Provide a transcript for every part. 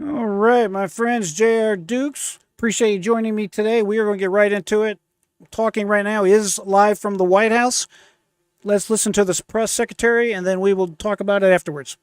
All right, my friends, J.R. Dukes. Appreciate you joining me today. We are going to get right into it. Talking right now is live from the White House. Let's listen to the press secretary, and then we will talk about it afterwards.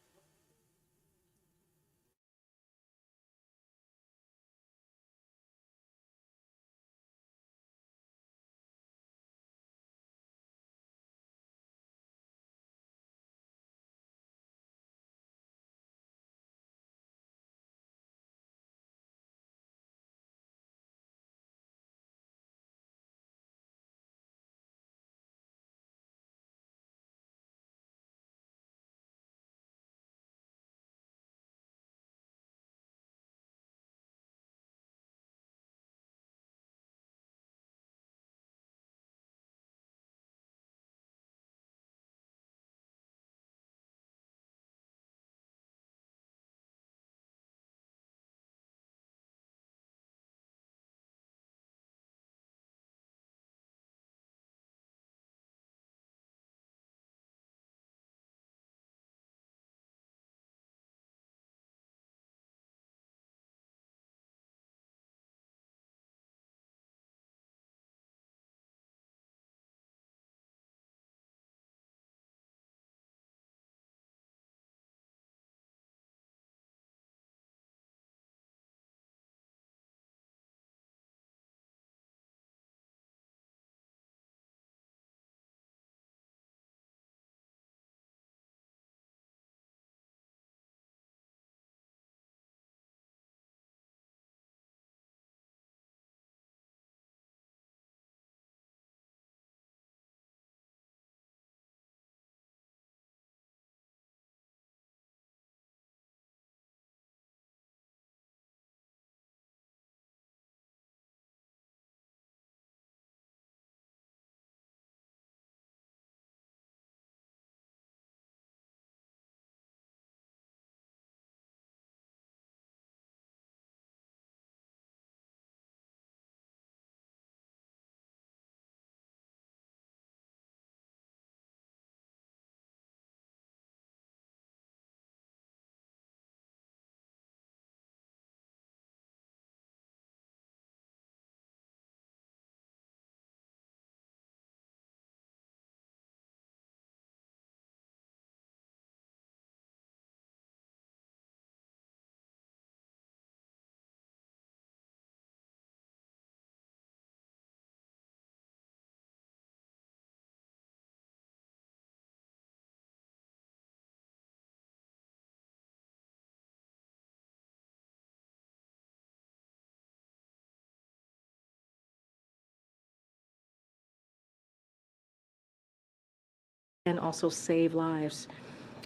And also save lives.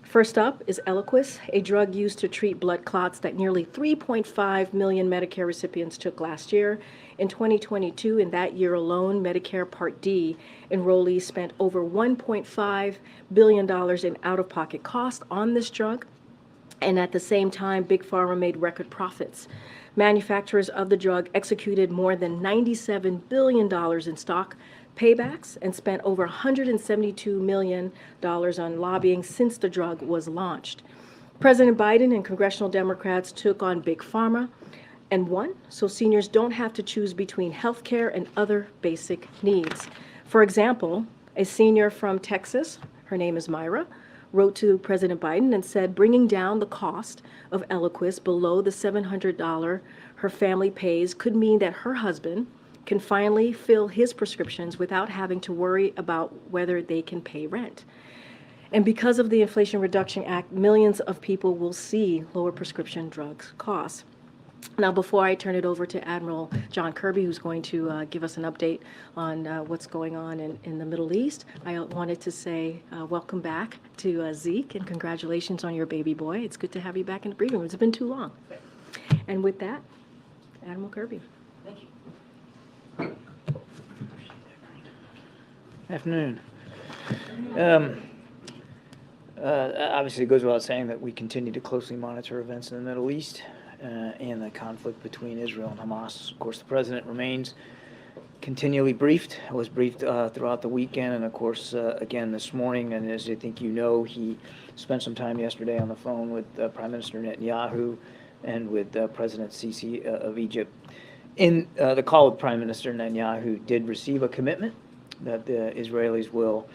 First up is Eliquis, a drug used to treat blood clots that nearly 3.5 million Medicare recipients took last year. In 2022, in that year alone, Medicare Part D enrollees spent over $1.5 billion in out of pocket costs on this drug. And at the same time, Big Pharma made record profits. Manufacturers of the drug executed more than $97 billion in stock paybacks and spent over $172 million on lobbying since the drug was launched. President Biden and congressional Democrats took on Big Pharma and won, so seniors don't have to choose between health care and other basic needs. For example, a senior from Texas, her name is Myra, wrote to President Biden and said bringing down the cost of Eliquis below the $700 her family pays could mean that her husband can finally fill his prescriptions without having to worry about whether they can pay rent. And because of the Inflation Reduction Act, millions of people will see lower prescription drugs costs. Now, before I turn it over to Admiral John Kirby, who's going to give us an update on what's going on in the Middle East, I wanted to say welcome back to Zeke and congratulations on your baby boy. It's good to have you back in the briefing room. It's been too long. And with that, Admiral Kirby. Afternoon. Obviously, it goes without saying that we continue to closely monitor events in the Middle East and the conflict between Israel and Hamas. Of course, the president remains continually briefed, was briefed throughout the weekend, and of course, again this morning. And as I think you know, he spent some time yesterday on the phone with Prime Minister Netanyahu, and with President Sisi of Egypt. In the call with Prime Minister Netanyahu did receive a commitment that the Israelis will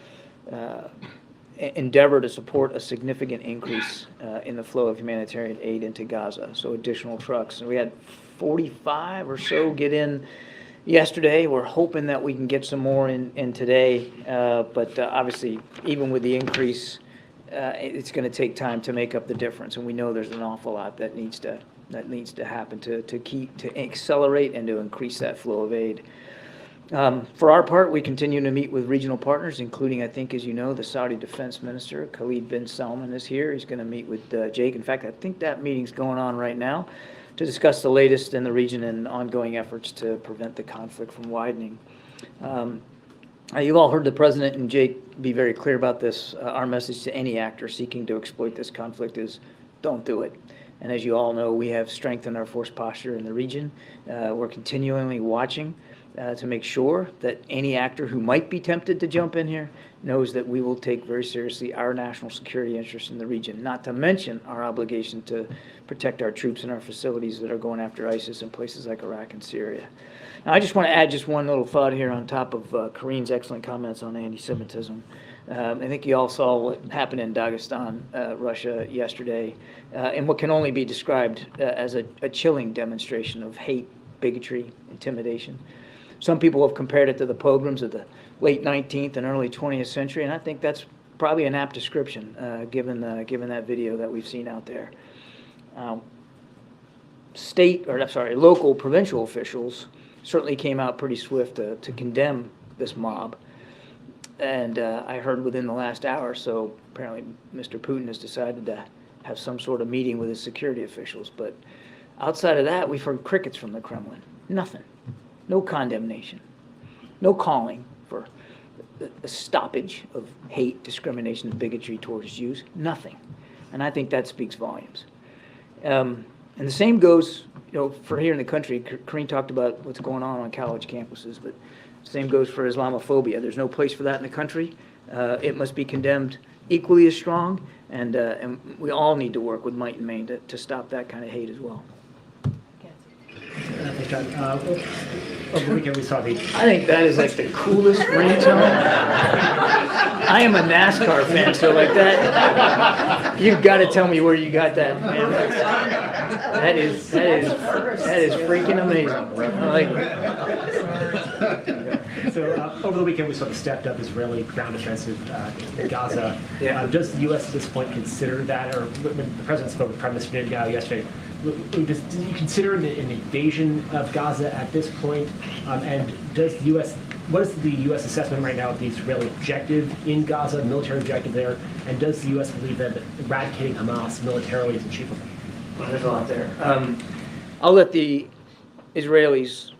endeavor to support a significant increase in the flow of humanitarian aid into Gaza, so additional trucks. And we had 45 or so get in yesterday. We're hoping that we can get some more in today, but obviously, even with the increase, it's going to take time to make up the difference, and we know there's an awful lot that needs to happen to accelerate and to increase that flow of aid. For our part, we continue to meet with regional partners, including, I think, as you know, the Saudi Defense Minister, Khalid bin Salman, is here. He's going to meet with Jake. In fact, I think that meeting's going on right now to discuss the latest in the region and ongoing efforts to prevent the conflict from widening. You've all heard the President and Jake be very clear about this. Our message to any actor seeking to exploit this conflict is don't do it. And as you all know, we have strengthened our force posture in the region. We're continually watching to make sure that any actor who might be tempted to jump in here knows that we will take very seriously our national security interests in the region, not to mention our obligation to protect our troops and our facilities that are going after ISIS in places like Iraq and Syria. Now, I just want to add just one little thought here on top of Karine's excellent comments on anti-Semitism. I think you all saw what happened in Dagestan, Russia, yesterday, and what can only be described as a chilling demonstration of hate, bigotry, intimidation. Some people have compared it to the pogroms of the late 19th and early 20th century, and I think that's probably an apt description, given that video that we've seen out there. Local, provincial officials certainly came out pretty swift to condemn this mob. And I heard within the last hour or so, apparently Mr. Putin has decided to have some sort of meeting with his security officials. But outside of that, we've heard crickets from the Kremlin. Nothing. No condemnation. No calling for a stoppage of hate, discrimination, and bigotry towards Jews. Nothing. And I think that speaks volumes. And the same goes, for here in the country. Karine talked about what's going on college campuses, but same goes for Islamophobia. There's no place for that in the country. It must be condemned equally as strong, and we all need to work with might and main to stop that kind of hate as well. Thanks, John. Over the weekend we saw the... I think that is like the coolest ringtone. I am a NASCAR fan, so like that, you've got to tell me where you got that, man. That is freaking amazing. I like it. So over the weekend we saw the stepped-up Israeli ground offensive in Gaza. Yeah. Does the U.S. at this point consider that, or when the President spoke with Prime Minister Netanyahu yesterday, do you consider an invasion of Gaza at this point? And does the U.S. What is the U.S. assessment right now of the Israeli objective in Gaza, the military objective there? And does the U.S. believe that eradicating Hamas militarily is achievable? Well, there's a lot there. I'll let the Israelis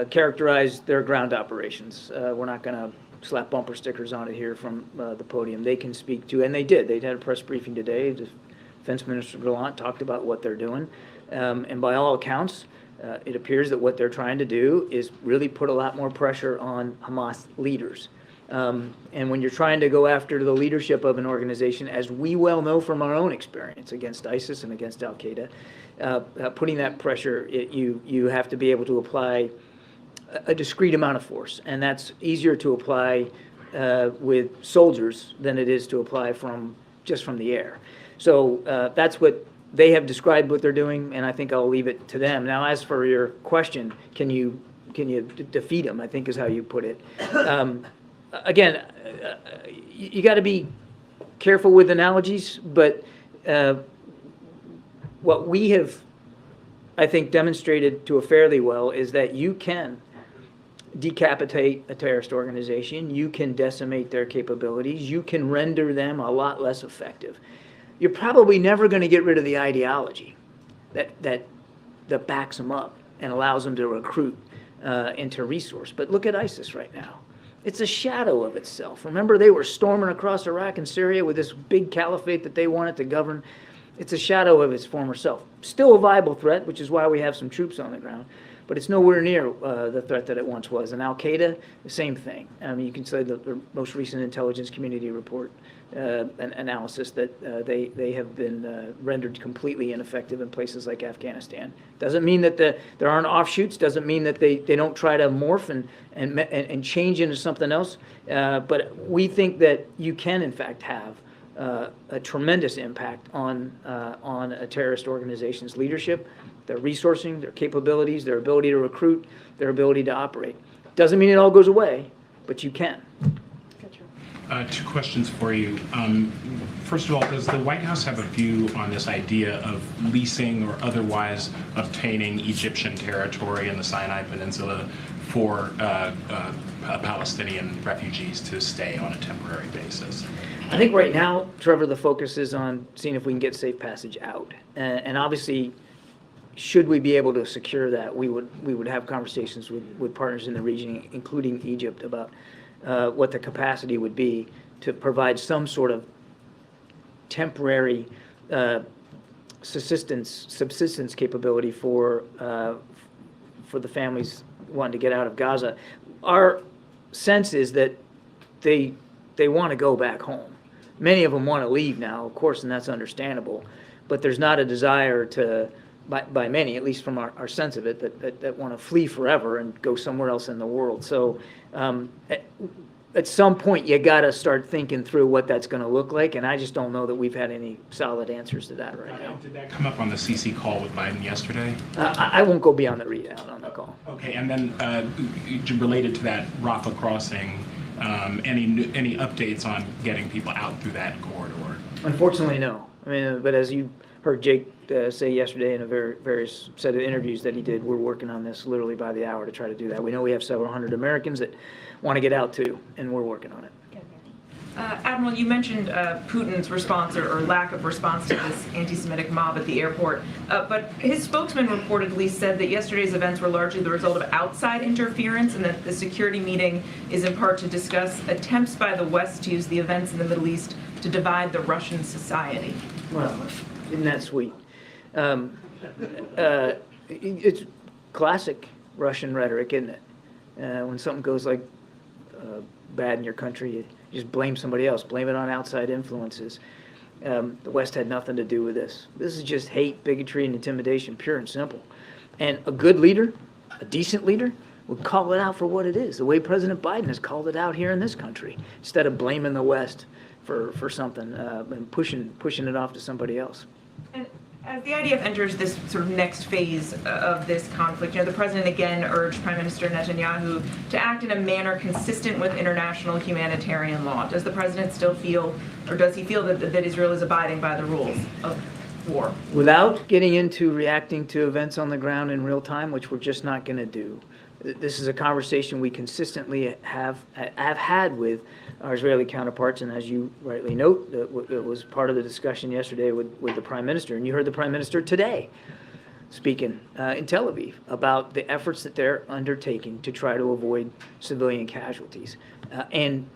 characterize their ground operations. We're not going to slap bumper stickers on it here from the podium. They can speak to, and they did. They had a press briefing today. Defense Minister Gallant talked about what they're doing. And by all accounts, it appears that what they're trying to do is really put a lot more pressure on Hamas leaders. And when you're trying to go after the leadership of an organization, as we well know from our own experience against ISIS and against Al-Qaeda, putting that pressure, you have to be able to apply a discrete amount of force. And that's easier to apply with soldiers than it is to apply just from the air. So that's what they have described what they're doing, and I think I'll leave it to them. Now, as for your question, can you defeat them, I think is how you put it. Again, you got to be careful with analogies, but what we have, I think, demonstrated to a fairly well is that you can decapitate a terrorist organization, you can decimate their capabilities, you can render them a lot less effective. You're probably never going to get rid of the ideology that backs them up and allows them to recruit into resource. But look at ISIS right now. It's a shadow of itself. Remember, they were storming across Iraq and Syria with this big caliphate that they wanted to govern. It's a shadow of its former self. Still a viable threat, which is why we have some troops on the ground, but it's nowhere near the threat that it once was. And Al-Qaeda, the same thing. I mean, you can say the most recent intelligence community report an analysis that they have been rendered completely ineffective in places like Afghanistan. Doesn't mean that there aren't offshoots. Doesn't mean that they don't try to morph and change into something else. But we think that you can, in fact, have a tremendous impact on a terrorist organization's leadership, their resourcing, their capabilities, their ability to recruit, their ability to operate. Doesn't mean it all goes away, but you can. Two questions for you. First of all, does the White House have a view on this idea of leasing or otherwise obtaining Egyptian territory in the Sinai Peninsula for Palestinian refugees to stay on a temporary basis? I think right now, Trevor, the focus is on seeing if we can get safe passage out. And obviously, should we be able to secure that, we would have conversations with partners in the region, including Egypt, about what the capacity would be to provide some sort of temporary subsistence capability for the families wanting to get out of Gaza. Our sense is that they want to go back home. Many of them want to leave now, of course, and that's understandable. But there's not a desire by many, at least from our sense of it, that want to flee forever and go somewhere else in the world. So at some point, you got to start thinking through what that's going to look like, and I just don't know that we've had any solid answers to that right now. Did that come up on the CC call with Biden yesterday? I won't go beyond the readout on the call. Okay, and then related to that Rafah crossing, any updates on getting people out through that corridor? Unfortunately, no. I mean, but as you heard Jake say yesterday in a various set of interviews that he did, we're working on this literally by the hour to try to do that. We know we have several hundred Americans that want to get out too, and we're working on it. Admiral, you mentioned Putin's response or lack of response to this anti-Semitic mob at the airport, but his spokesman reportedly said that yesterday's events were largely the result of outside interference and that the security meeting is in part to discuss attempts by the West to use the events in the Middle East to divide the Russian society. Well, isn't that sweet? It's classic Russian rhetoric, isn't it? When something goes like bad in your country, you just blame somebody else, blame it on outside influences. The West had nothing to do with this. This is just hate, bigotry, and intimidation, pure and simple. And a good leader, a decent leader, would call it out for what it is, the way President Biden has called it out here in this country, instead of blaming the West for something and pushing it off to somebody else. And as the IDF enters this sort of next phase of this conflict, the president again urged Prime Minister Netanyahu to act in a manner consistent with international humanitarian law. Does the president still feel, or does he feel that Israel is abiding by the rules of war? Without getting into reacting to events on the ground in real time, which we're just not going to do, this is a conversation we consistently have had with our Israeli counterparts, and as you rightly note, it was part of the discussion yesterday with the Prime Minister, and you heard the Prime Minister today speaking in Tel Aviv about the efforts that they're undertaking to try to avoid civilian casualties. And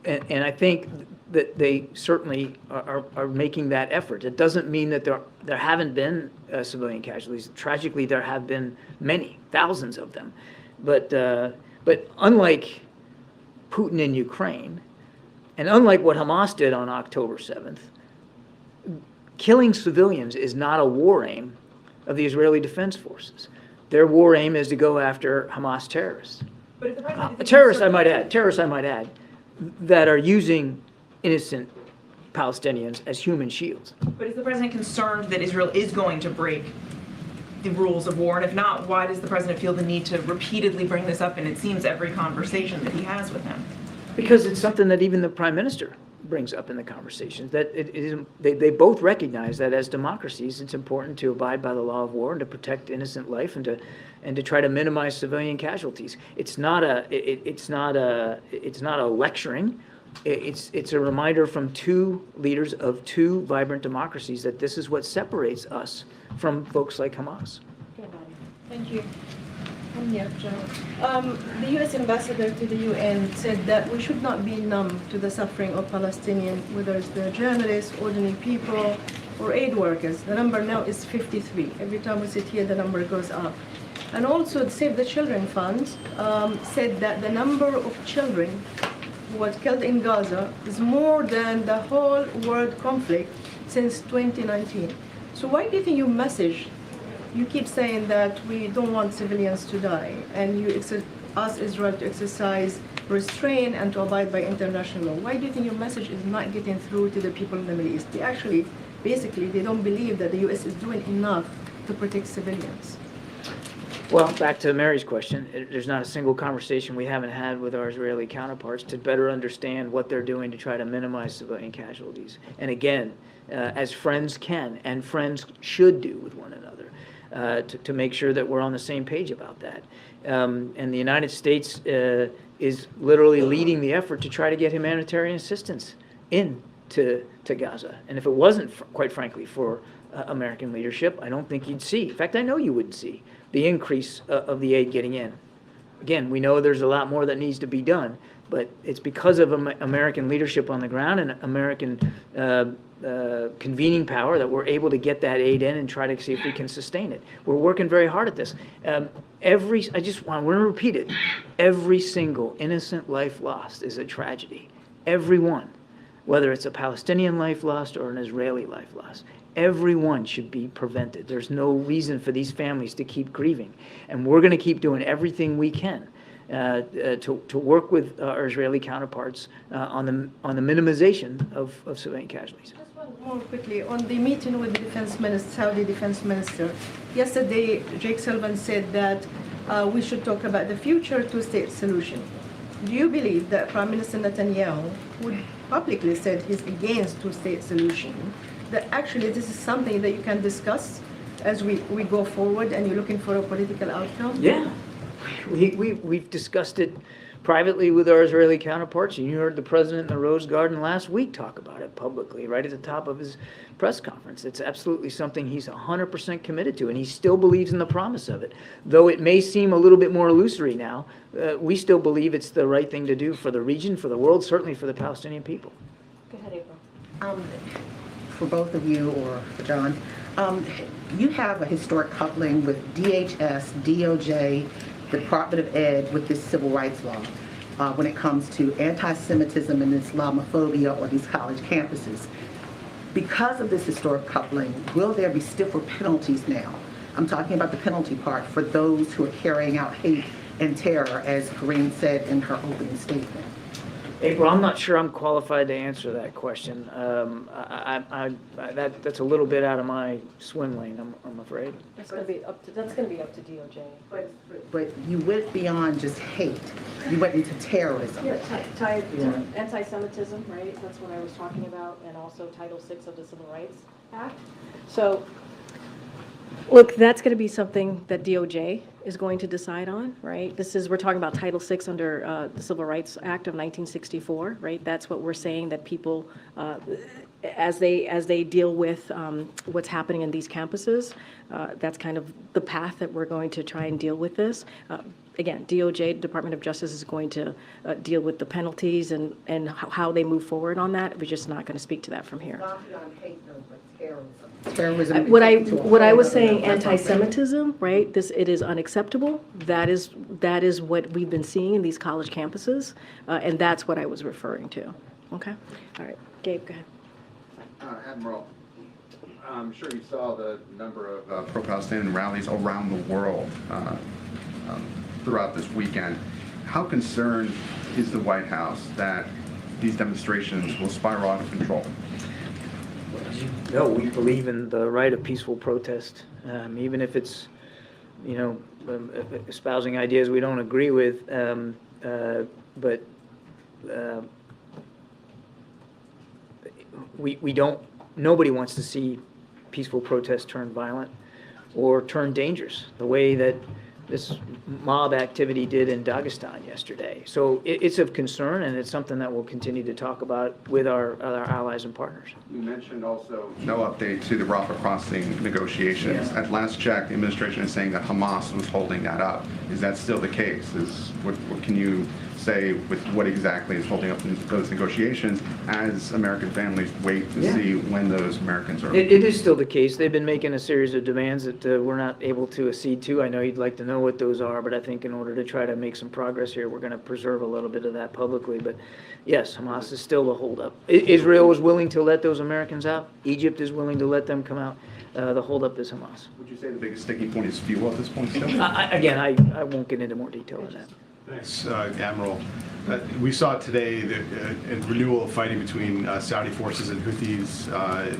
I think that they certainly are making that effort. It doesn't mean that there haven't been civilian casualties. Tragically, there have been many, thousands of them. But unlike Putin in Ukraine, and unlike what Hamas did on October 7th, killing civilians is not a war aim of the Israeli Defense Forces. Their war aim is to go after Hamas terrorists. Terrorists, I might add, that are using innocent Palestinians as human shields. But is the president concerned that Israel is going to break the rules of war? And if not, why does the president feel the need to repeatedly bring this up in, it seems, every conversation that he has with him? Because it's something that even the Prime Minister brings up in the conversations, that they both recognize that as democracies, it's important to abide by the law of war and to protect innocent life and to try to minimize civilian casualties. It's not a lecturing. It's a reminder from two leaders of two vibrant democracies that this is what separates us from folks like Hamas. Thank you. I'm here, General. The U.S. ambassador to the UN said that we should not be numb to the suffering of Palestinians, whether it's the journalists, ordinary people, or aid workers. The number now is 53. Every time we sit here, the number goes up. And also, the Save the Children Fund said that the number of children was killed in Gaza is more than the whole world conflict since 2019. So why do you think your message, you keep saying that we don't want civilians to die, and you ask Israel to exercise restraint and to abide by international law? Why do you think your message is not getting through to the people in the Middle East? They actually, basically, they don't believe that the U.S. is doing enough to protect civilians. Well, back to Mary's question, there's not a single conversation we haven't had with our Israeli counterparts to better understand what they're doing to try to minimize civilian casualties. And again, as friends can and friends should do with one another, to make sure that we're on the same page about that. And the United States is literally leading the effort to try to get humanitarian assistance into Gaza. And if it wasn't, quite frankly, for American leadership, I don't think you'd see. In fact, I know you wouldn't see the increase of the aid getting in. Again, we know there's a lot more that needs to be done, but it's because of American leadership on the ground and American convening power that we're able to get that aid in and try to see if we can sustain it. We're working very hard at this. I just want to repeat it. Every single innocent life lost is a tragedy. Every one, whether it's a Palestinian life lost or an Israeli life lost. Everyone should be prevented. There's no reason for these families to keep grieving. And we're going to keep doing everything we can to work with our Israeli counterparts on the minimization of civilian casualties. Just one more quickly, on the meeting with the defense minister, Saudi defense minister, yesterday Jake Sullivan said that we should talk about the future two-state solution. Do you believe that Prime Minister Netanyahu, who publicly said he's against two-state solution, that actually this is something that you can discuss as we go forward and you're looking for a political outcome? Yeah, we've discussed it privately with our Israeli counterparts. You heard the president in the Rose Garden last week talk about it publicly, right at the top of his press conference. It's absolutely something he's 100% committed to, and he still believes in the promise of it. Though it may seem a little bit more illusory now, we still believe it's the right thing to do for the region, for the world, certainly for the Palestinian people. Go ahead, April. For both of you or for John, you have a historic coupling with DHS, DOJ, the Department of Ed with this civil rights law when it comes to anti-Semitism and Islamophobia on these college campuses. Because of this historic coupling, will there be stiffer penalties now? I'm talking about the penalty part for those who are carrying out hate and terror, as Karine said in her opening statement. April, I'm not sure I'm qualified to answer that question. That's a little bit out of my swim lane, I'm afraid. That's going to be up to DOJ. But you went beyond just hate. You went into terrorism. Yeah, tied to anti-Semitism, right? That's what I was talking about, and also Title VI of the Civil Rights Act. So, look, that's going to be something that DOJ is going to decide on, right? We're talking about Title VI under the Civil Rights Act of 1964, right? That's what we're saying that people, as they deal with what's happening in these campuses, that's kind of the path that we're going to try and deal with this. Again, DOJ, Department of Justice, is going to deal with the penalties and how they move forward on that. We're just not going to speak to that from here. Not beyond hate, though, but terrorism. What I was saying, anti-Semitism, right? It is unacceptable. That is what we've been seeing in these college campuses, and that's what I was referring to. Okay, all right, Gabe, go ahead. Admiral, I'm sure you saw the number of pro-Palestinian rallies around the world throughout this weekend. How concerned is the White House that these demonstrations will spiral out of control? No, we believe in the right of peaceful protest, even if it's, espousing ideas we don't agree with. But we don't. Nobody wants to see peaceful protest turn violent or turn dangerous, the way that this mob activity did in Dagestan yesterday. So it's of concern, and it's something that we'll continue to talk about with our allies and partners. You mentioned also no update to the Rafah crossing negotiations. Yeah. At last check, the administration is saying that Hamas was holding that up. Is that still the case? What can you say with what exactly is holding up those negotiations as American families wait to Yeah. see when those Americans are. It is still the case. They've been making a series of demands that we're not able to accede to. I know you'd like to know what those are, but I think in order to try to make some progress here, we're going to preserve a little bit of that publicly. But yes, Hamas is still the holdup. Israel is willing to let those Americans out. Egypt is willing to let them come out. The holdup is Hamas. Would you say the biggest sticking point is fuel at this point still? Again, I won't get into more detail on that. Thanks, Admiral. We saw today the renewal of fighting between Saudi forces and Houthis.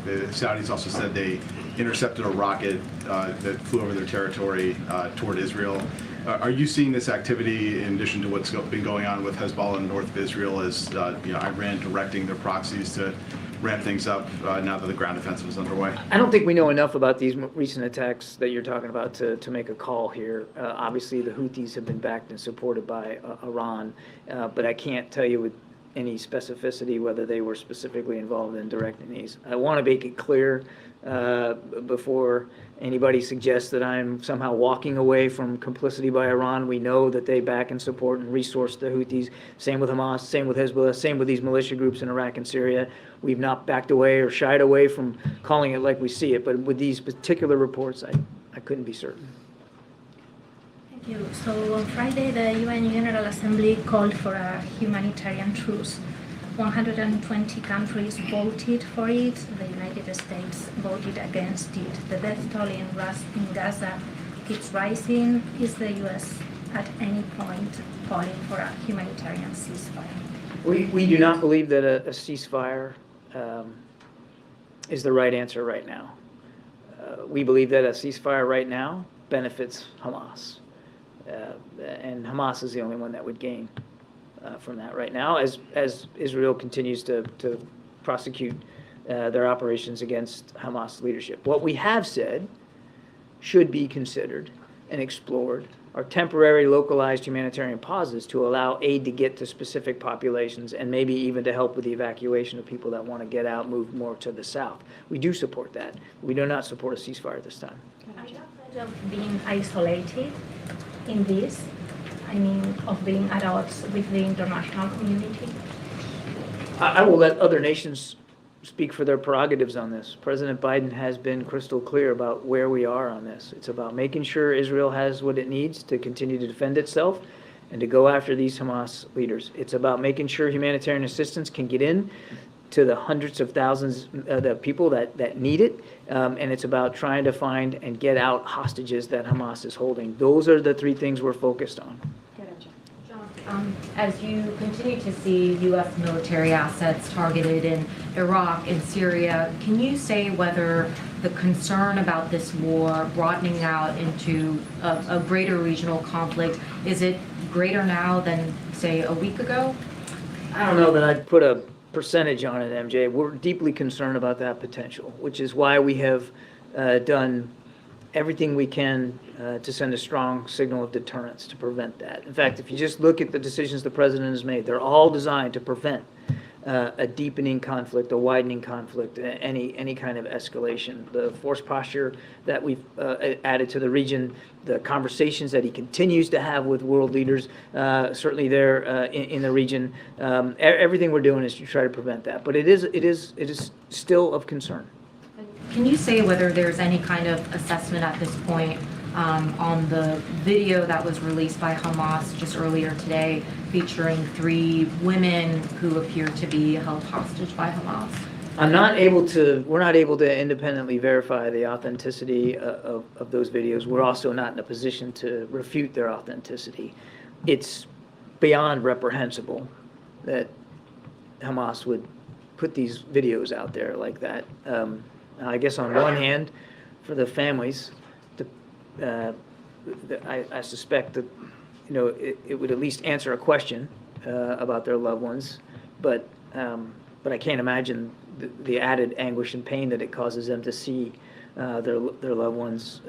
The Saudis also said they intercepted a rocket that flew over their territory toward Israel. Are you seeing this activity in addition to what's been going on with Hezbollah in north of Israel as Iran directing their proxies to ramp things up now that the ground offensive is underway? I don't think we know enough about these recent attacks that you're talking about to make a call here. Obviously, the Houthis have been backed and supported by Iran, but I can't tell you with any specificity whether they were specifically involved in directing these. I want to make it clear before anybody suggests that I'm somehow walking away from complicity by Iran. We know that they back and support and resource the Houthis. Same with Hamas, same with Hezbollah, same with these militia groups in Iraq and Syria. We've not backed away or shied away from calling it like we see it, but with these particular reports, I couldn't be certain. Thank you. So on Friday, the UN General Assembly called for a humanitarian truce. 120 countries voted for it. The United States voted against it. The death toll in Gaza keeps rising. Is the U.S. at any point calling for a humanitarian ceasefire? We do not believe that a ceasefire is the right answer right now. We believe that a ceasefire right now benefits Hamas. And Hamas is the only one that would gain from that right now as Israel continues to prosecute their operations against Hamas leadership. What we have said should be considered and explored are temporary localized humanitarian pauses to allow aid to get to specific populations and maybe even to help with the evacuation of people that want to get out, move more to the south. We do support that. We do not support a ceasefire at this time. Are you afraid of being isolated in this? I mean, of being at odds with the international community? I will let other nations speak for their prerogatives on this. President Biden has been crystal clear about where we are on this. It's about making sure Israel has what it needs to continue to defend itself and to go after these Hamas leaders. It's about making sure humanitarian assistance can get in to the hundreds of thousands of people that need it. And it's about trying to find and get out hostages that Hamas is holding. Those are the three things we're focused on. As you continue to see U.S. military assets targeted in Iraq and Syria, can you say whether the concern about this war broadening out into a greater regional conflict, is it greater now than, say, a week ago? I don't know that I'd put a percentage on it, MJ. We're deeply concerned about that potential, which is why we have done everything we can to send a strong signal of deterrence to prevent that. In fact, if you just look at the decisions the president has made, they're all designed to prevent a deepening conflict, a widening conflict, any kind of escalation. The force posture that we've added to the region, the conversations that he continues to have with world leaders, certainly there in the region, everything we're doing is to try to prevent that. But it is still of concern. Can you say whether there's any kind of assessment at this point on the video that was released by Hamas just earlier today featuring 3 women who appear to be held hostage by Hamas? We're not able to independently verify the authenticity of those videos. We're also not in a position to refute their authenticity. It's beyond reprehensible that Hamas would put these videos out there like that. I guess on one hand, for the families, I suspect that it would at least answer a question about their loved ones, but I can't imagine the added anguish and pain that it causes them to see their loved ones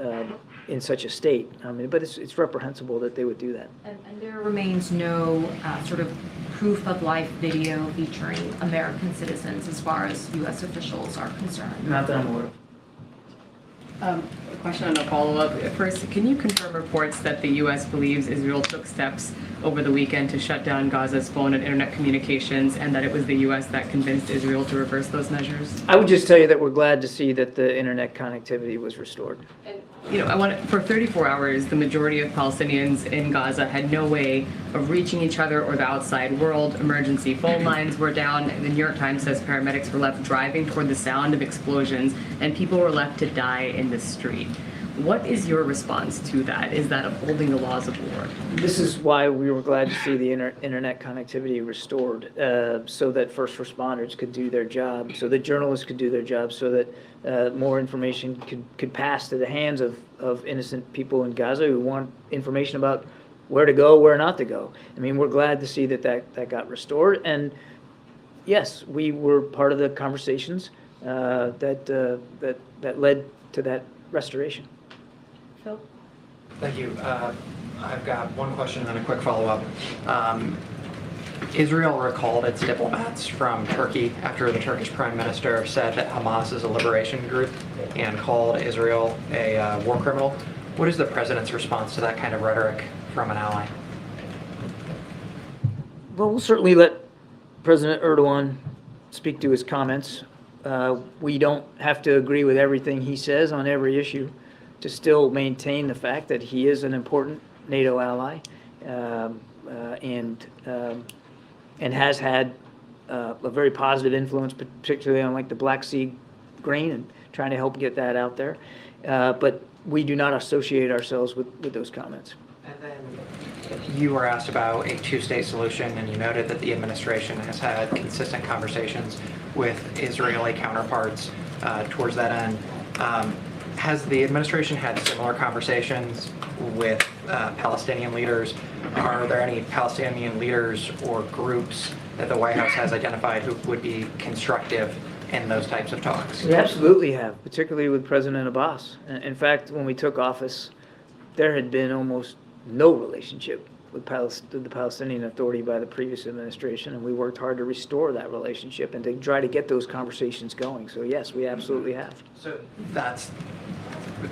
in such a state. I mean, but it's reprehensible that they would do that. And there remains no sort of proof of life video featuring American citizens as far as U.S. officials are concerned. Not that I'm aware of. A question and a follow-up. First, can you confirm reports that the U.S. believes Israel took steps over the weekend to shut down Gaza's phone and internet communications, and that it was the U.S. that convinced Israel to reverse those measures? I would just tell you that we're glad to see that the internet connectivity was restored. For 34 hours, the majority of Palestinians in Gaza had no way of reaching each other or the outside world. Emergency phone lines were down. The New York Times says paramedics were left driving toward the sound of explosions, and people were left to die in the street. What is your response to that? Is that upholding the laws of war? This is why we were glad to see the internet connectivity restored, so that first responders could do their job, so that journalists could do their job, so that more information could pass to the hands of innocent people in Gaza who want information about where to go, where not to go. I mean, we're glad to see that got restored. And yes, we were part of the conversations that led to that restoration. Phil? Thank you. I've got one question and then a quick follow-up. Israel recalled its diplomats from Turkey after the Turkish prime minister said that Hamas is a liberation group and called Israel a war criminal. What is the president's response to that kind of rhetoric from an ally? Well, we'll certainly let President Erdogan speak to his comments. We don't have to agree with everything he says on every issue to still maintain the fact that he is an important NATO ally and has had a very positive influence, particularly on like the Black Sea grain and trying to help get that out there. But we do not associate ourselves with those comments. And then you were asked about a two-state solution, and you noted that the administration has had consistent conversations with Israeli counterparts towards that end. Has the administration had similar conversations with Palestinian leaders? Are there any Palestinian leaders or groups that the White House has identified who would be constructive in those types of talks? We absolutely have, particularly with President Abbas. In fact, when we took office, there had been almost no relationship with the Palestinian Authority by the previous administration, and we worked hard to restore that relationship and to try to get those conversations going. So yes, we absolutely have. So that's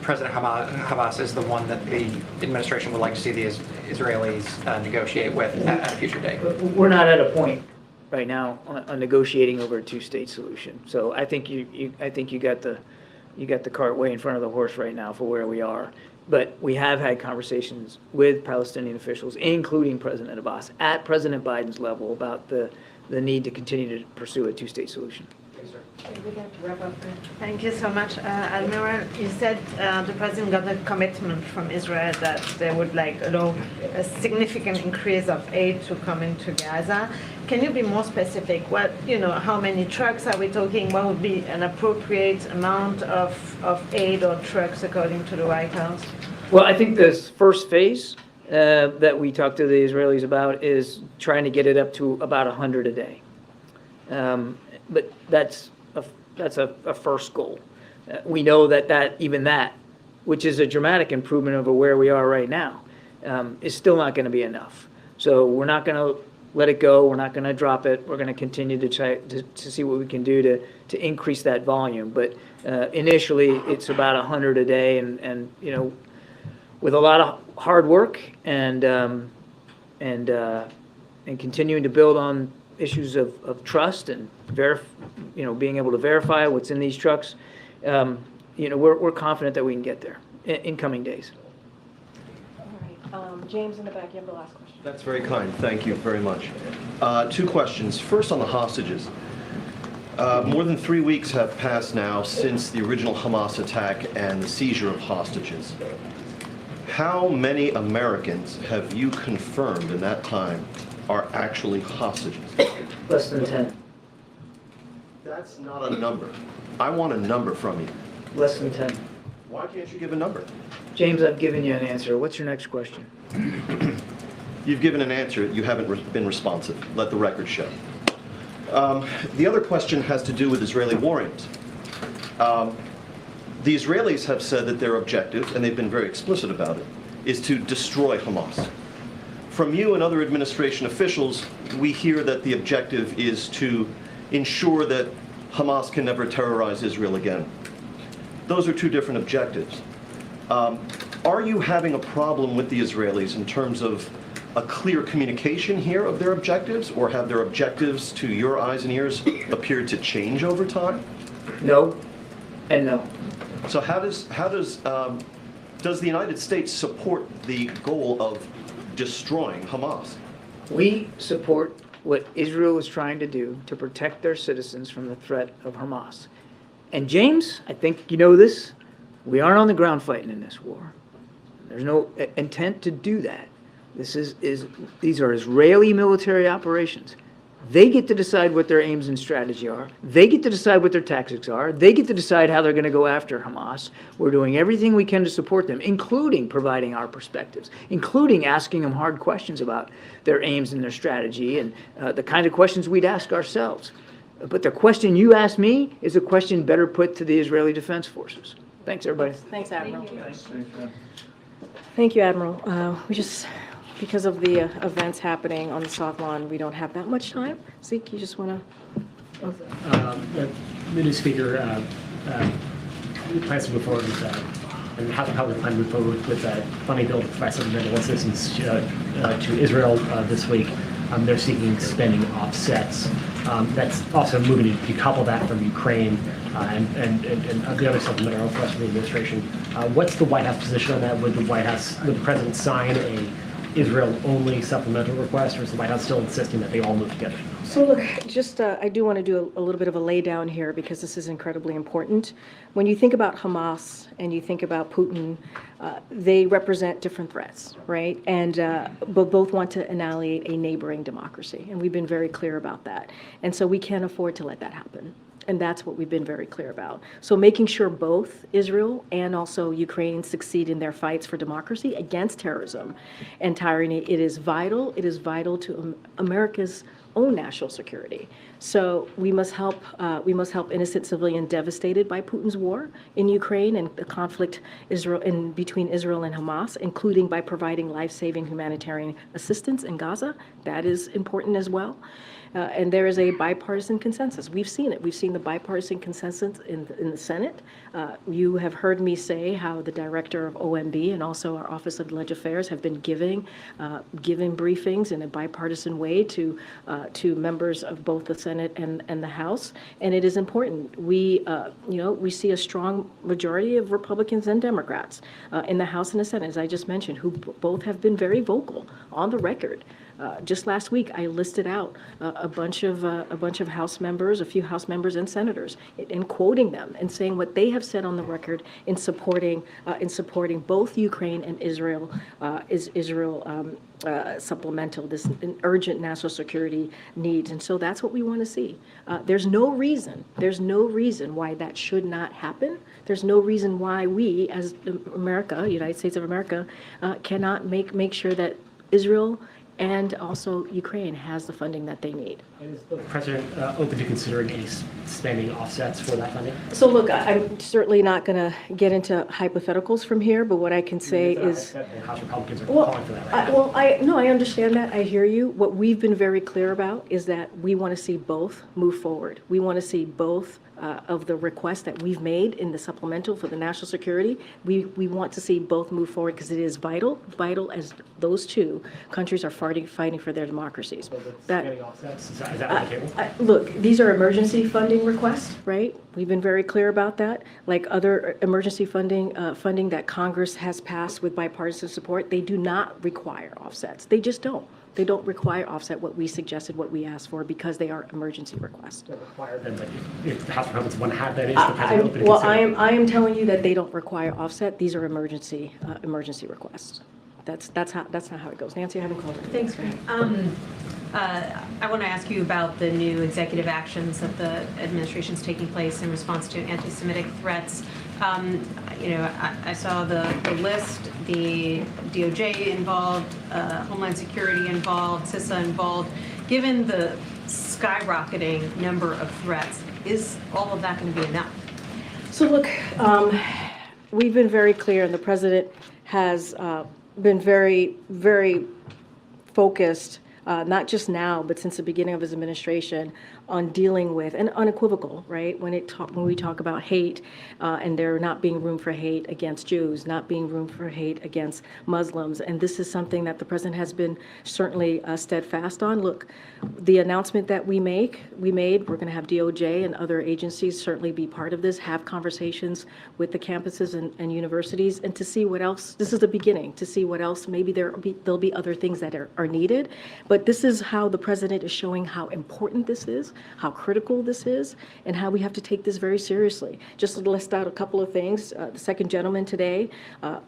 President Hamas is the one that the administration would like to see the Israelis negotiate with at a future date. We're not at a point right now on negotiating over a two-state solution. So I think you got the cart way in front of the horse right now for where we are. But we have had conversations with Palestinian officials, including President Abbas, at President Biden's level about the need to continue to pursue a two-state solution. Thank you so much. Admiral, you said the president got a commitment from Israel that they would allow a significant increase of aid to come into Gaza. Can you be more specific? How many trucks are we talking? What would be an appropriate amount of aid or trucks according to the White House? Well, I think this first phase that we talked to the Israelis about is trying to get it up to about 100 a day. But that's a first goal. We know that which is a dramatic improvement over where we are right now, is still not going to be enough. So we're not going to let it go. We're not going to drop it. We're going to continue to try to see what we can do to increase that volume. But initially, it's about 100 a day, and with a lot of hard work and continuing to build on issues of trust and being able to verify what's in these trucks, we're confident that we can get there in coming days. All right, James in the back, you have the last question. That's very kind. Thank you very much. Two questions. First, on the hostages. More than 3 weeks have passed now since the original Hamas attack and the seizure of hostages. How many Americans have you confirmed in that time are actually hostages? Less than 10. That's not a number. I want a number from you. Less than 10. Why can't you give a number? James, I've given you an answer. What's your next question? You've given an answer. You haven't been responsive. Let the record show. The other question has to do with Israeli warriors. The Israelis have said that their objective, and they've been very explicit about it, is to destroy Hamas. From you and other administration officials, we hear that the objective is to ensure that Hamas can never terrorize Israel again. those are two different objectives. Are you having a problem with the Israelis in terms of a clear communication here of their objectives, or have their objectives, to your eyes and ears, appeared to change over time? No, and no. So does the United States support the goal of destroying Hamas? We support what Israel is trying to do to protect their citizens from the threat of Hamas. And James, I think you know this, we aren't on the ground fighting in this war. There's no intent to do that. These are Israeli military operations. They get to decide what their aims and strategy are. They get to decide what their tactics are. They get to decide how they're going to go after Hamas. We're doing everything we can to support them, including providing our perspectives, including asking them hard questions about their aims and their strategy and the kind of questions we'd ask ourselves. But the question you asked me is a question better put to the Israeli Defense Forces. Thanks, everybody. Thanks, Admiral. Thank you, Admiral. Because of the events happening on the South Lawn, we don't have that much time. Zeke, you just want to? The new speaker plans to move forward with and House Republican plan to move forward with a funding bill to provide supplemental assistance to Israel this week. They're seeking spending offsets. That's also moving to decouple that from Ukraine and the other supplemental request from the administration. What's the White House position on that? Would the president sign a Israel-only supplemental request, or is the White House still insisting that they all move together? So look, I do want to do a little bit of a lay down here because this is incredibly important. When you think about Hamas and you think about Putin, they represent different threats, right? And but both want to annihilate a neighboring democracy, and we've been very clear about that. And so we can't afford to let that happen. And that's what we've been very clear about. So making sure both Israel and also Ukraine succeed in their fights for democracy against terrorism and tyranny, it is vital to America's own national security. So we must help innocent civilians devastated by Putin's war in Ukraine and the conflict between Israel and Hamas, including by providing life-saving humanitarian assistance in Gaza. That is important as well. And there is a bipartisan consensus. We've seen it. We've seen the bipartisan consensus in the Senate. You have heard me say how the director of OMB and also our Office of Legislative Affairs have been giving briefings in a bipartisan way to members of both the Senate and the House. And it is important. We see a strong majority of Republicans and Democrats in the House and the Senate, as I just mentioned, who both have been very vocal on the record. Just last week, I listed out a bunch of House members, a few House members and senators, and quoting them and saying what they have said on the record in supporting both Ukraine and Israel, supplemental, this urgent national security needs. And so that's what we want to see. There's no reason why that should not happen. There's no reason why we, as America, United States of America, cannot make sure that Israel and also Ukraine has the funding that they need. Is the president open to considering any spending offsets for that funding? So look, I'm certainly not going to get into hypotheticals from here, but what I can say is, House Republicans are calling for that right now. I understand that. I hear you. What we've been very clear about is that we want to see both move forward. We want to see both of the requests that we've made in the supplemental for the national security. We want to see both move forward because it is vital as those two countries are fighting for their democracies. So spending offsets, is that on the table? Look, these are emergency funding requests, right? We've been very clear about that. Like other emergency funding that Congress has passed with bipartisan support, they do not require offsets. They just don't. They don't require offset what we suggested, what we asked for, because they are emergency requests. Don't require them, but if the House Republicans want to have that issue, the president open to well, consider. I am telling you that they don't require offset. These are emergency requests. That's not how it goes. Nancy, I haven't called it. Thanks, Greg. I want to ask you about the new executive actions that the administration's taking place in response to anti-Semitic threats. I saw the list, the DOJ involved, Homeland Security involved, CISA involved. Given the skyrocketing number of threats, is all of that going to be enough? So look, we've been very clear, and the president has been very, very focused, not just now, but since the beginning of his administration, on dealing with, and unequivocal, right? When we talk about hate, and there not being room for hate against Jews, not being room for hate against Muslims, and this is something that the president has been certainly steadfast on. Look, the announcement that we made, we're going to have DOJ and other agencies certainly be part of this, have conversations with the campuses and universities, and to see what else. This is the beginning, to see what else. Maybe there'll be other things that are needed, but this is how the president is showing how important this is, how critical this is, and how we have to take this very seriously. Just to list out a couple of things, the second gentleman today,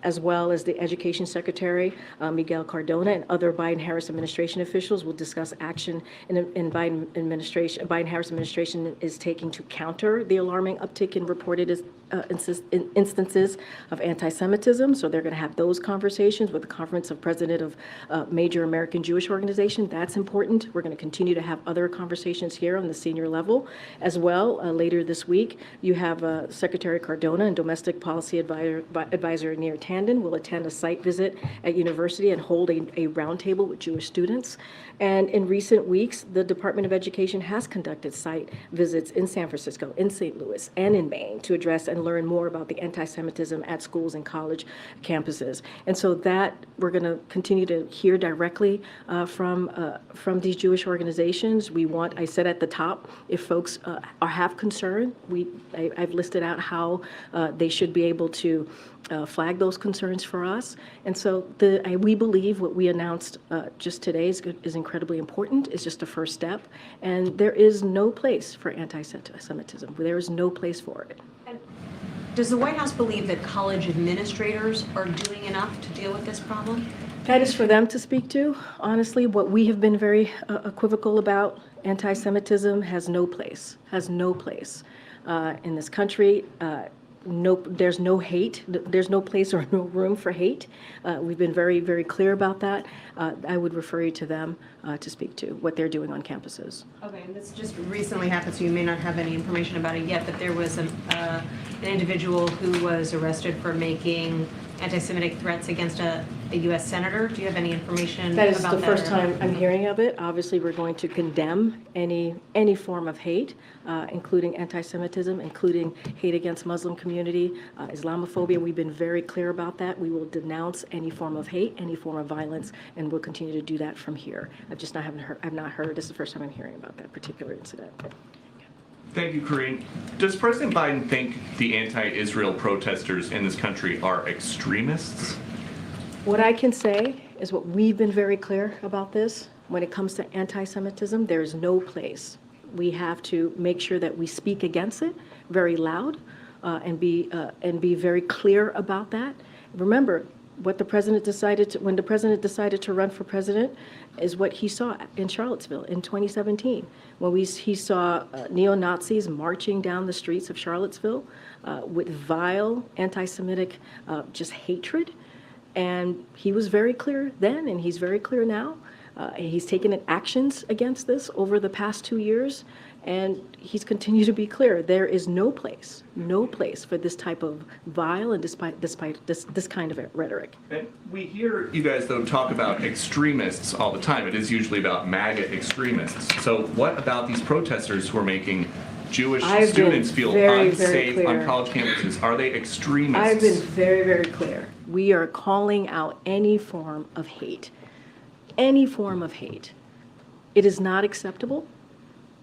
as well as the Education Secretary, Miguel Cardona, and other Biden-Harris administration officials will discuss action in Biden-Harris administration is taking to counter the alarming uptick in reported instances of anti-Semitism. So they're going to have those conversations with the Conference of President of Major American Jewish Organization. That's important. We're going to continue to have other conversations here on the senior level as well. Later this week, you have Secretary Cardona and Domestic Policy Advisor Nir Tandon will attend a site visit at university and hold a roundtable with Jewish students. And in recent weeks, the Department of Education has conducted site visits in San Francisco, in St. Louis, and in Maine to address and learn more about the anti-Semitism at schools and college campuses. And so that we're going to continue to hear directly from these Jewish organizations. We want, I said at the top, if folks have concern, I've listed out how they should be able to flag those concerns for us. And so we believe what we announced just today is incredibly important. It's just a first step. And there is no place for anti-Semitism. There is no place for it. Does the White House believe that college administrators are doing enough to deal with this problem? That is for them to speak to. Honestly, what we have been very equivocal about, anti-Semitism has no place in this country. There's no hate. There's no place or no room for hate. We've been very, very clear about that. I would refer you to them to speak to what they're doing on campuses. Okay, and this just recently happened, so you may not have any information about it yet, but there was an individual who was arrested for making anti-Semitic threats against a U.S. senator. Do you have any information about that? That is the first time I'm hearing of it. Obviously, we're going to condemn any form of hate, including anti-Semitism, including hate against Muslim community, Islamophobia. We've been very clear about that. We will denounce any form of hate, any form of violence, and we'll continue to do that from here. I've not heard. This is the first time I'm hearing about that particular incident. Thank you, Karine. Does President Biden think the anti-Israel protesters in this country are extremists? What I can say is what we've been very clear about this. When it comes to anti-Semitism, there is no place. We have to make sure that we speak against it very loud and be very clear about that. Remember, what the president when the president decided to run for president is what he saw in Charlottesville in 2017, when he saw neo-Nazis marching down the streets of Charlottesville with vile anti-Semitic just hatred. And he was very clear then, and he's very clear now. He's taken actions against this over the past 2 years, and he's continued to be clear. There is no place for this type of vile and despite this kind of rhetoric. And we hear you guys, though, talk about extremists all the time. It is usually about MAGA extremists. So what about these protesters who are making Jewish students feel unsafe on college campuses? Are they extremists? I've been very, very clear. We are calling out any form of hate. Any form of hate. It is not acceptable.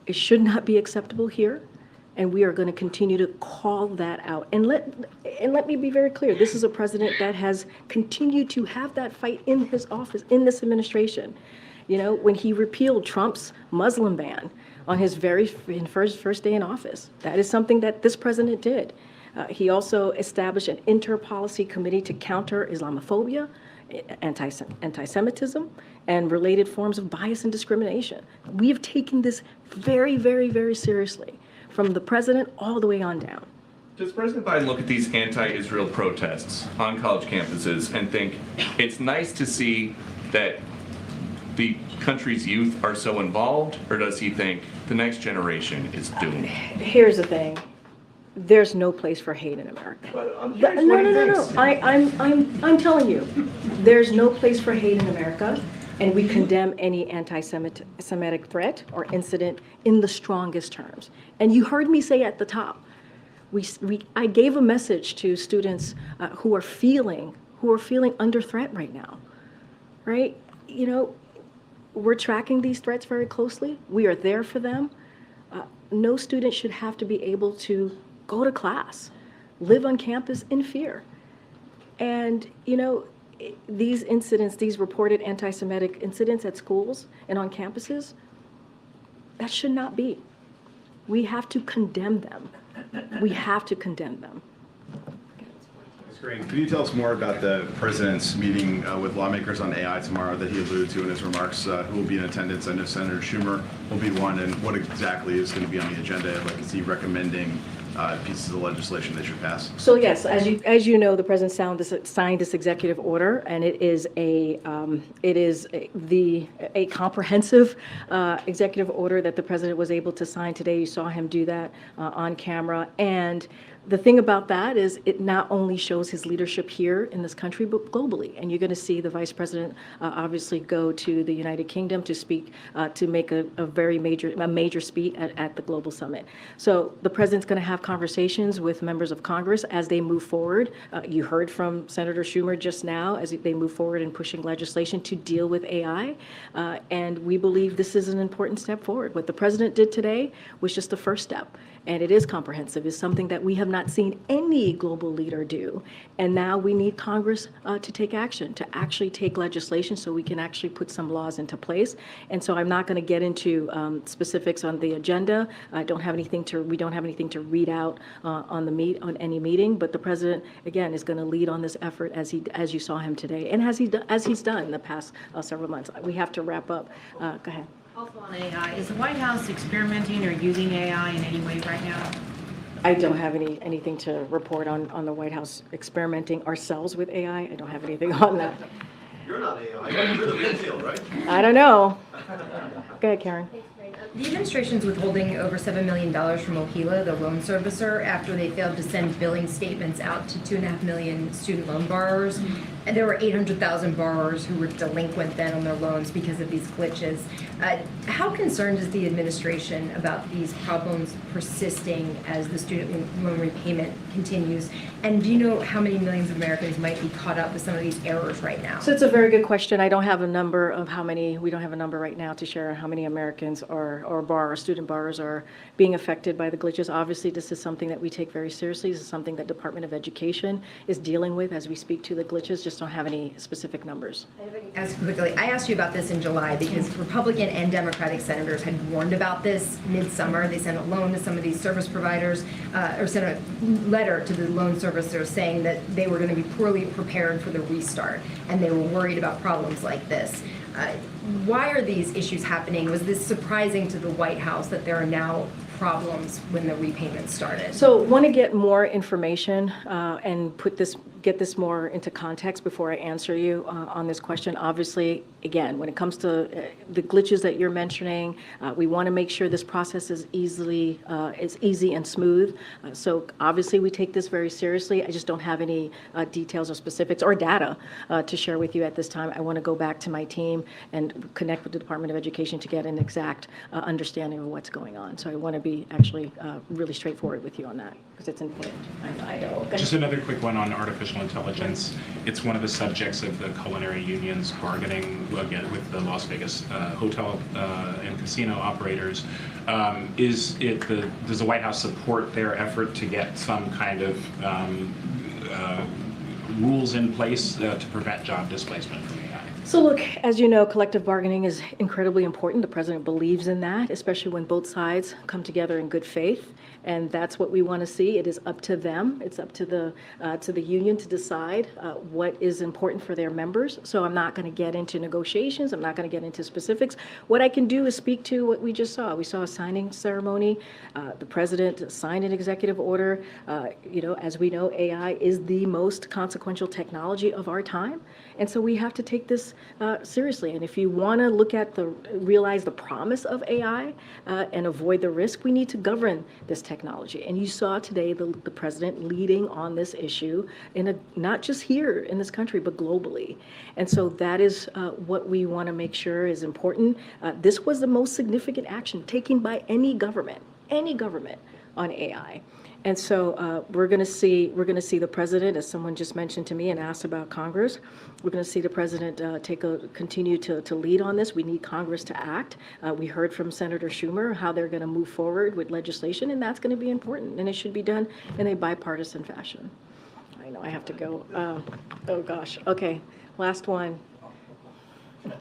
It should not be acceptable here. And we are going to continue to call that out. And let me be very clear. This is a president that has continued to have that fight in his office, in this administration. You know, when he repealed Trump's Muslim ban on his first day in office, that is something that this president did. He also established an inter-policy committee to counter Islamophobia, anti-Semitism, and related forms of bias and discrimination. We have taken this very, very, very seriously, from the president all the way on down. Does President Biden look at these anti-Israel protests on college campuses and think it's nice to see that the country's youth are so involved, or does he think the next generation is doomed? Here's the thing. There's no place for hate in America. No. I'm telling you, there's no place for hate in America. And we condemn any anti-Semitic threat or incident in the strongest terms. And you heard me say at the top, I gave a message to students who are feeling under threat right now, right? You know, we're tracking these threats very closely. We are there for them. No student should have to be able to go to class, live on campus in fear. And, you know, these incidents, these reported anti-Semitic incidents at schools and on campuses, that should not be. We have to condemn them. We have to condemn them. Karine, can you tell us more about the president's meeting with lawmakers on AI tomorrow that he alluded to in his remarks? Who will be in attendance? I know Senator Schumer will be one, and what exactly is going to be on the agenda? Like, is he recommending pieces of legislation they should pass? So yes, as you know, the president signed this executive order, and it is a comprehensive executive order that the president was able to sign today. You saw him do that on camera, and the thing about that is it not only shows his leadership here in this country, but globally. And you're going to see the vice president obviously go to the United Kingdom to speak, to make a major speech at the global summit. So the president's going to have conversations with members of Congress as they move forward. You heard from Senator Schumer just now as they move forward in pushing legislation to deal with AI. And we believe this is an important step forward. What the president did today was just the first step. And it is comprehensive. It's something that we have not seen any global leader do. And now we need Congress to take action, to actually take legislation so we can actually put some laws into place. And so I'm not going to get into specifics on the agenda. We don't have anything to read out on any meeting. But the president, again, is going to lead on this effort as you saw him today, and as he's done in the past several months. We have to wrap up. Go ahead. Also on AI, is the White House experimenting or using AI in any way right now? I don't have anything to report on the White House experimenting ourselves with AI. I don't have anything on that. You're not AI, you're the field, right? I don't know. Go ahead, Karen. The administration's withholding over $7 million from Ohila, the loan servicer, after they failed to send billing statements out to 2.5 million student loan borrowers. And there were 800,000 borrowers who were delinquent then on their loans because of these glitches. How concerned is the administration about these problems persisting as the student loan repayment continues? And do you know how many millions of Americans might be caught up with some of these errors right now? So it's a very good question. I don't have a number of we don't have a number right now to share how many Americans or student borrowers are being affected by the glitches. Obviously, this is something that we take very seriously. This is something that Department of Education is dealing with as we speak to the glitches. Just don't have any specific numbers. As quickly, I asked you about this in July because Republican and Democratic senators had warned about this midsummer. They sent a loan to some of these service providers, or sent a letter to the loan servicers saying that they were going to be poorly prepared for the restart, and they were worried about problems like this. Why are these issues happening? Was this surprising to the White House that there are now problems when the repayment started? So want to get more information and get this more into context before I answer you on this question. Obviously, again, when it comes to the glitches that you're mentioning, we want to make sure this process is easy and smooth. So obviously, we take this very seriously. I just don't have any details or specifics or data to share with you at this time. I want to go back to my team and connect with the Department of Education to get an exact understanding of what's going on. So I want to be actually really straightforward with you on that because it's important. I know. Just another quick one on artificial intelligence. It's one of the subjects of the culinary union's bargaining with the Las Vegas hotel and casino operators. Does the White House support their effort to get some kind of rules in place to prevent job displacement from AI? So look, as you know, collective bargaining is incredibly important. The president believes in that, especially when both sides come together in good faith. And that's what we want to see. It is up to them. It's up to the union to decide what is important for their members. So I'm not going to get into negotiations. I'm not going to get into specifics. What I can do is speak to what we just saw. We saw a signing ceremony. The president signed an executive order. As we know, AI is the most consequential technology of our time. And so we have to take this seriously. And if you want to realize the promise of AI and avoid the risk, we need to govern this technology. And you saw today the president leading on this issue not just here in this country, but globally. And so that is what we want to make sure is important. This was the most significant action taken by any government on AI. And so we're going to see the president, as someone just mentioned to me and asked about Congress. We're going to see the president continue to lead on this. We need Congress to act. We heard from Senator Schumer how they're going to move forward with legislation, and that's going to be important. And it should be done in a bipartisan fashion. I know I have to go. Oh gosh. Okay. Last one. Go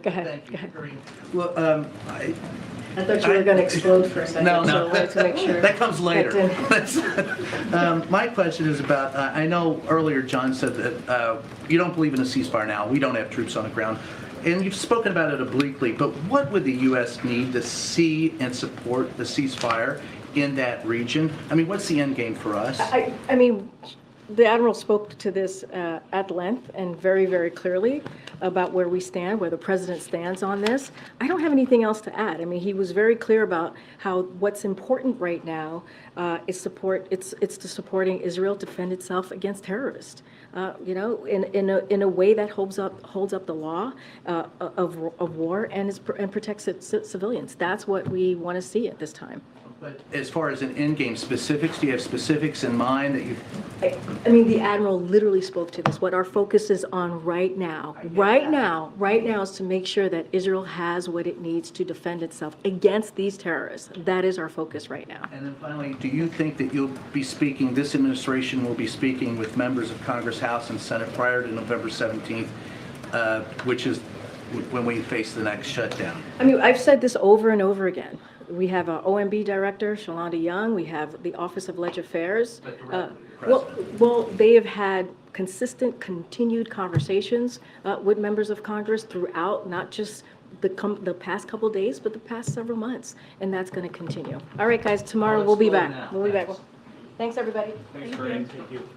ahead. Go ahead. Well, I thought you were going to explode for a second. No, so I wanted to make sure that comes later. that My question is about, I know earlier John said that you don't believe in a ceasefire now. We don't have troops on the ground. And you've spoken about it obliquely, but what would the U.S. need to see and support the ceasefire in that region? I mean, what's the end game for us? I mean, the Admiral spoke to this at length and very, very clearly about where we stand, where the president stands on this. I don't have anything else to add. I mean, he was very clear about how what's important right now is to supporting Israel defend itself against terrorists. In a way that holds up the law of war and protects its civilians. That's what we want to see at this time. But as far as an end game specifics, do you have specifics in mind that you? I mean, the Admiral literally spoke to this. What our focus is on right now is to make sure that Israel has what it needs to defend itself against these terrorists. That is our focus right now. And then finally, do you think that this administration will be speaking with members of Congress, House, and Senate prior to November 17th, which is when we face the next shutdown? I mean, I've said this over and over again. We have our OMB director, Shalonda Young. We have the Office of Leg Affairs. Well, they have had consistent, continued conversations with members of Congress throughout, not just the past couple days, but the past several months, and that's going to continue. All right, guys. Tomorrow we'll be back. We'll be back. Thanks, everybody. Thanks, Karine. Thank you.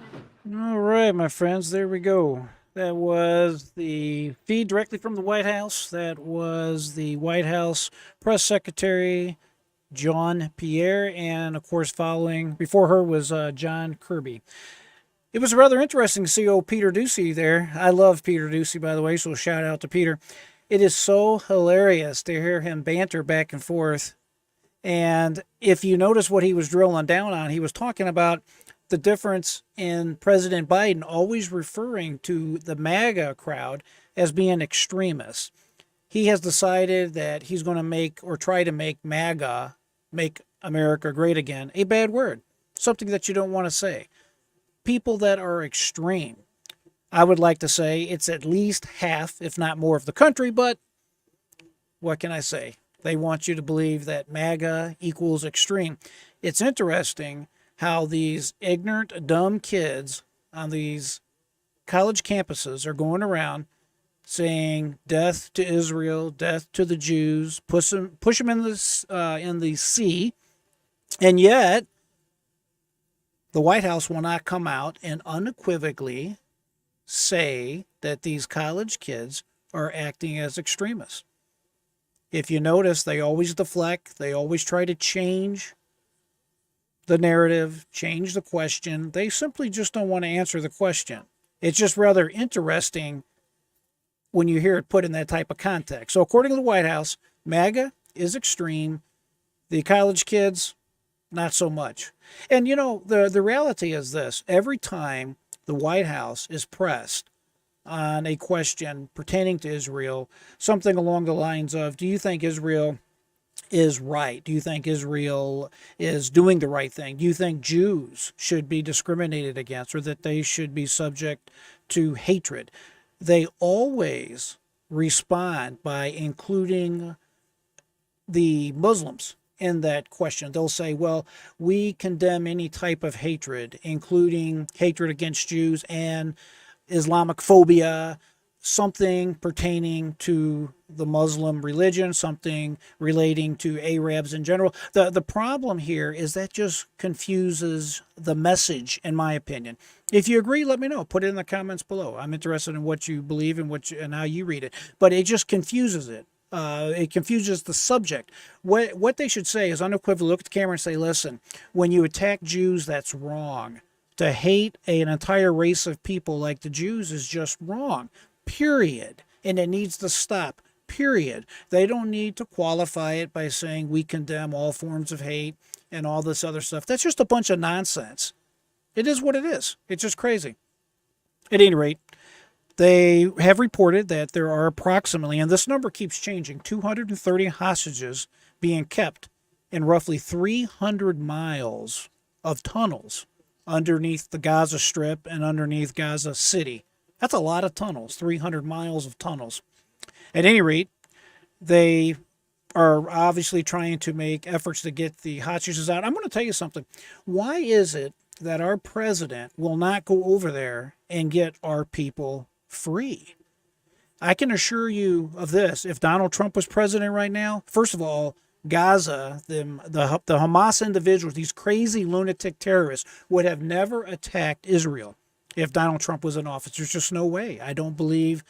All right, my friends. There we go. That was the feed directly from the White House. That was the White House Press Secretary Jean-Pierre, and of course following before her was John Kirby. It was rather interesting to see old Peter Doocy there. I love Peter Doocy, by the way, so shout out to Peter. It is so hilarious to hear him banter back and forth. And if you notice what he was drilling down on, he was talking about the difference in President Biden always referring to the MAGA crowd as being extremists. He has decided that he's going to try to make MAGA, make America great again, a bad word, something that you don't want to say. People that are extreme. I would like to say it's at least half, if not more, of the country, but what can I say? They want you to believe that MAGA equals extreme. It's interesting how these ignorant, dumb kids on these college campuses are going around saying death to Israel, death to the Jews, push them in the sea, and yet the White House will not come out and unequivocally say that these college kids are acting as extremists. If you notice, they always deflect, they always try to change the narrative, change the question. They simply just don't want to answer the question. It's just rather interesting when you hear it put in that type of context. So according to the White House, MAGA is extreme. The college kids, not so much. And you know, the reality is this. Every time the White House is pressed on a question pertaining to Israel, something along the lines of, do you think Israel is right? Do you think Israel is doing the right thing? Do you think Jews should be discriminated against or that they should be subject to hatred? They always respond by including the Muslims in that question. They'll say, well, we condemn any type of hatred, including hatred against Jews and Islamic phobia, something pertaining to the Muslim religion, something relating to Arabs in general. The problem here is that just confuses the message, in my opinion. If you agree, let me know. Put it in the comments below. I'm interested in what you believe and and how you read it. But it just confuses it. It confuses the subject. What they should say is unequivocally look at the camera and say, listen, when you attack Jews, that's wrong. To hate an entire race of people like the Jews is just wrong, period. And it needs to stop, period. They don't need to qualify it by saying we condemn all forms of hate and all this other stuff. That's just a bunch of nonsense. It is what it is. It's just crazy. At any rate, they have reported that there are approximately, and this number keeps changing, 230 hostages being kept in roughly 300 miles of tunnels underneath the Gaza Strip and underneath Gaza City. That's a lot of tunnels, 300 miles of tunnels. At any rate, they are obviously trying to make efforts to get the hostages out. I'm going to tell you something. Why is it that our president will not go over there and get our people free? I can assure you of this. If Donald Trump was president right now, first of all, Gaza, the Hamas individuals, these crazy lunatic terrorists, would have never attacked Israel if Donald Trump was in office. There's just no way. I don't believe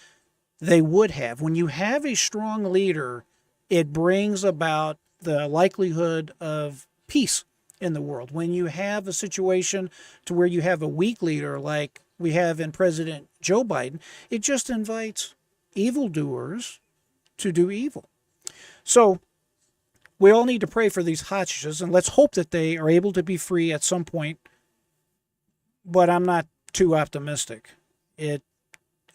they would have. When you have a strong leader, it brings about the likelihood of peace in the world. When you have a situation to where you have a weak leader like we have in President Joe Biden, it just invites evildoers to do evil. So we all need to pray for these hostages, and let's hope that they are able to be free at some point, but I'm not too optimistic. It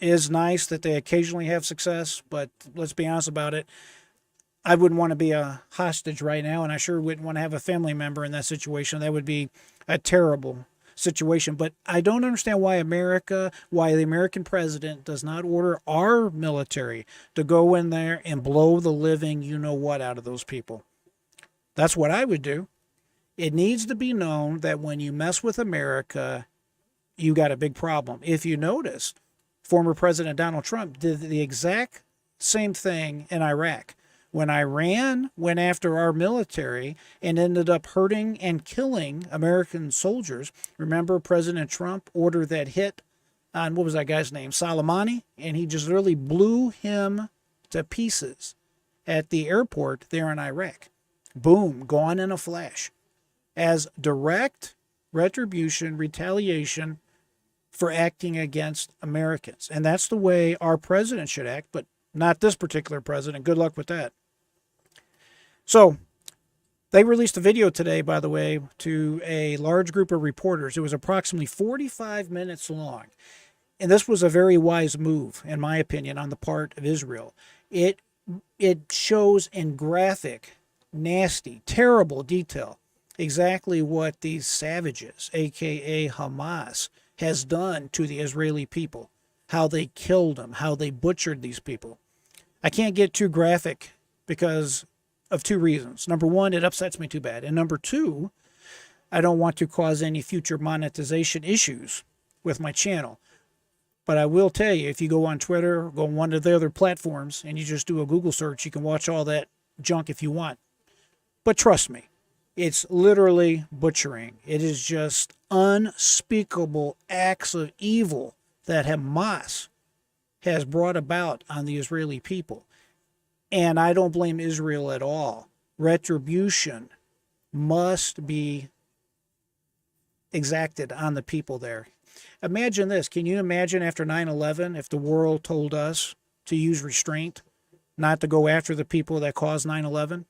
is nice that they occasionally have success, but let's be honest about it. I wouldn't want to be a hostage right now, and I sure wouldn't want to have a family member in that situation. That would be a terrible situation. But I don't understand why the American president does not order our military to go in there and blow the living you-know-what out of those people. That's what I would do. It needs to be known that when you mess with America, you got a big problem. If you notice, former President Donald Trump did the exact same thing in Iraq. When Iran went after our military and ended up hurting and killing American soldiers, remember President Trump ordered that hit on, what was that guy's name, Soleimani? And he just literally blew him to pieces at the airport there in Iraq. Boom, gone in a flash. As direct retribution, retaliation for acting against Americans. And that's the way our president should act, but not this particular president. Good luck with that. So, they released a video today, by the way, to a large group of reporters. It was approximately 45 minutes long. And this was a very wise move, in my opinion, on the part of Israel. It shows in graphic, nasty, terrible detail exactly what these savages, a.k.a. Hamas, has done to the Israeli people, how they killed them, how they butchered these people. I can't get too graphic because of two reasons. Number one, it upsets me too bad. And number two, I don't want to cause any future monetization issues with my channel. But I will tell you, if you go on Twitter, go on one of the other platforms, and you just do a Google search, you can watch all that junk if you want. But trust me, it's literally butchering. It is just unspeakable acts of evil that Hamas has brought about on the Israeli people. And I don't blame Israel at all. Retribution must be exacted on the people there. Imagine this. Can you imagine after 9/11 if the world told us to use restraint, not to go after the people that caused 9/11?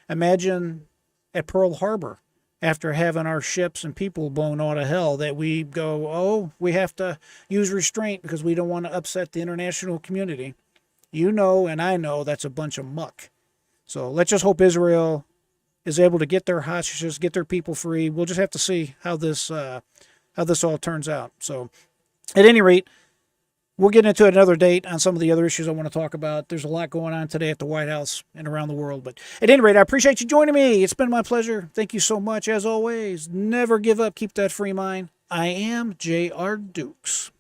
Imagine at Pearl Harbor, after having our ships and people blown out of hell, that we go, oh, we have to use restraint because we don't want to upset the international community. You know, and I know that's a bunch of muck. So let's just hope Israel is able to get their hostages, get their people free. We'll just have to see how this all turns out. So at any rate, we'll get into another date on some of the other issues I want to talk about. There's a lot going on today at the White House and around the world. But at any rate, I appreciate you joining me. It's been my pleasure. Thank you so much. As always, never give up. Keep that free mind. I am J.R. Dukes.